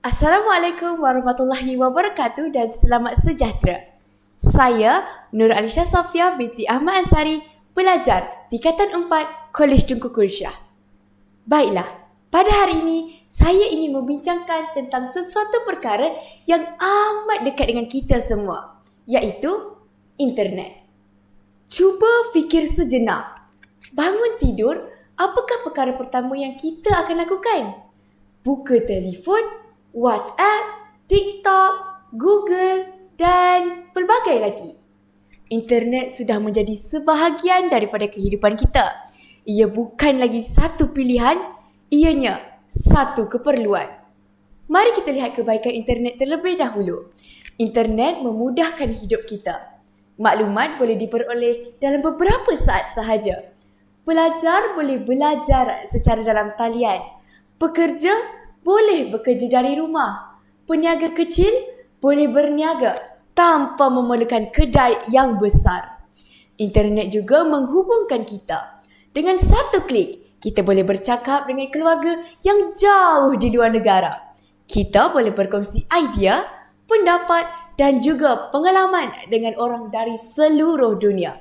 Assalamualaikum warahmatullahi wabarakatuh dan selamat sejahtera. Saya Nur Alisha Sofia binti Ahmad Ansari, pelajar Tingkatan 4 Kolej Tunku Kursyah. Baiklah, pada hari ini saya ingin membincangkan tentang sesuatu perkara yang amat dekat dengan kita semua, iaitu internet. Cuba fikir sejenak. Bangun tidur, apakah perkara pertama yang kita akan lakukan? Buka telefon, WhatsApp, TikTok, Google dan pelbagai lagi. Internet sudah menjadi sebahagian daripada kehidupan kita. Ia bukan lagi satu pilihan, ianya satu keperluan. Mari kita lihat kebaikan internet terlebih dahulu. Internet memudahkan hidup kita. Maklumat boleh diperoleh dalam beberapa saat sahaja. Pelajar boleh belajar secara dalam talian. Pekerja boleh bekerja dari rumah. Peniaga kecil boleh berniaga tanpa memerlukan kedai yang besar. Internet juga menghubungkan kita. Dengan satu klik, kita boleh bercakap dengan keluarga yang jauh di luar negara. Kita boleh berkongsi idea, pendapat dan juga pengalaman dengan orang dari seluruh dunia.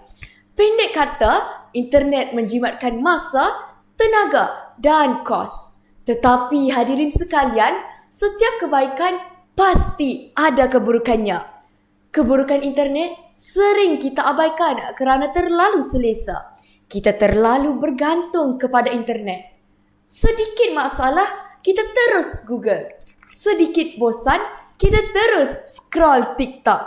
Pendek kata, internet menjimatkan masa, tenaga dan kos. Tetapi hadirin sekalian, setiap kebaikan pasti ada keburukannya. Keburukan internet sering kita abaikan kerana terlalu selesa. Kita terlalu bergantung kepada internet. Sedikit masalah, kita terus Google. Sedikit bosan, kita terus scroll TikTok.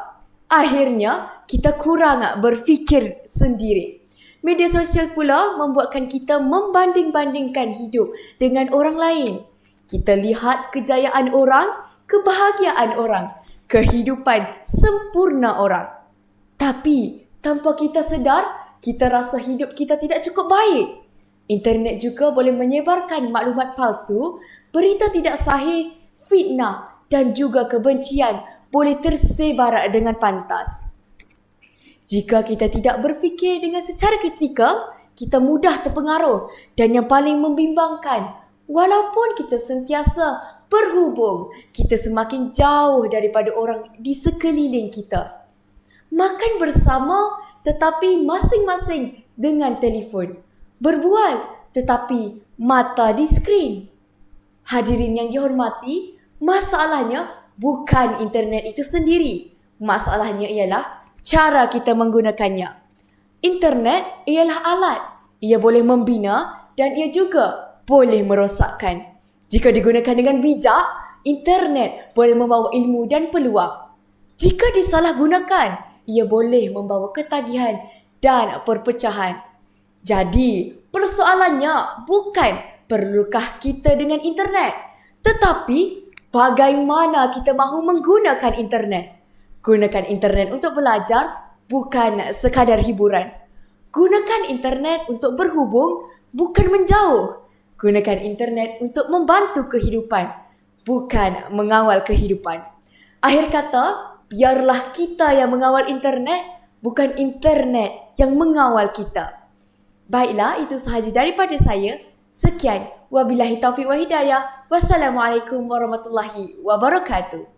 Akhirnya, kita kurang berfikir sendiri. Media sosial pula membuatkan kita membanding-bandingkan hidup dengan orang lain. Kita lihat kejayaan orang, kebahagiaan orang, kehidupan sempurna orang. Tapi tanpa kita sedar, kita rasa hidup kita tidak cukup baik. Internet juga boleh menyebarkan maklumat palsu, berita tidak sahih, fitnah dan juga kebencian boleh tersebar dengan pantas. Jika kita tidak berfikir dengan secara kritikal, kita mudah terpengaruh dan yang paling membimbangkan, walaupun kita sentiasa berhubung, kita semakin jauh daripada orang di sekeliling kita. Makan bersama tetapi masing-masing dengan telefon. Berbual tetapi mata di skrin. Hadirin yang dihormati, masalahnya bukan internet itu sendiri. Masalahnya ialah cara kita menggunakannya. Internet ialah alat. Ia boleh membina dan ia juga boleh merosakkan. Jika digunakan dengan bijak, internet boleh membawa ilmu dan peluang. Jika disalahgunakan, ia boleh membawa ketagihan dan perpecahan. Jadi, persoalannya bukan perlukah kita dengan internet, tetapi bagaimana kita mahu menggunakan internet. Gunakan internet untuk belajar, bukan sekadar hiburan. Gunakan internet untuk berhubung, bukan menjauh. Gunakan internet untuk membantu kehidupan, bukan mengawal kehidupan. Akhir kata, biarlah kita yang mengawal internet, bukan internet yang mengawal kita. Baiklah, itu sahaja daripada saya. Sekian, wabillahi taufiq wa hidayah. Wassalamualaikum warahmatullahi wabarakatuh.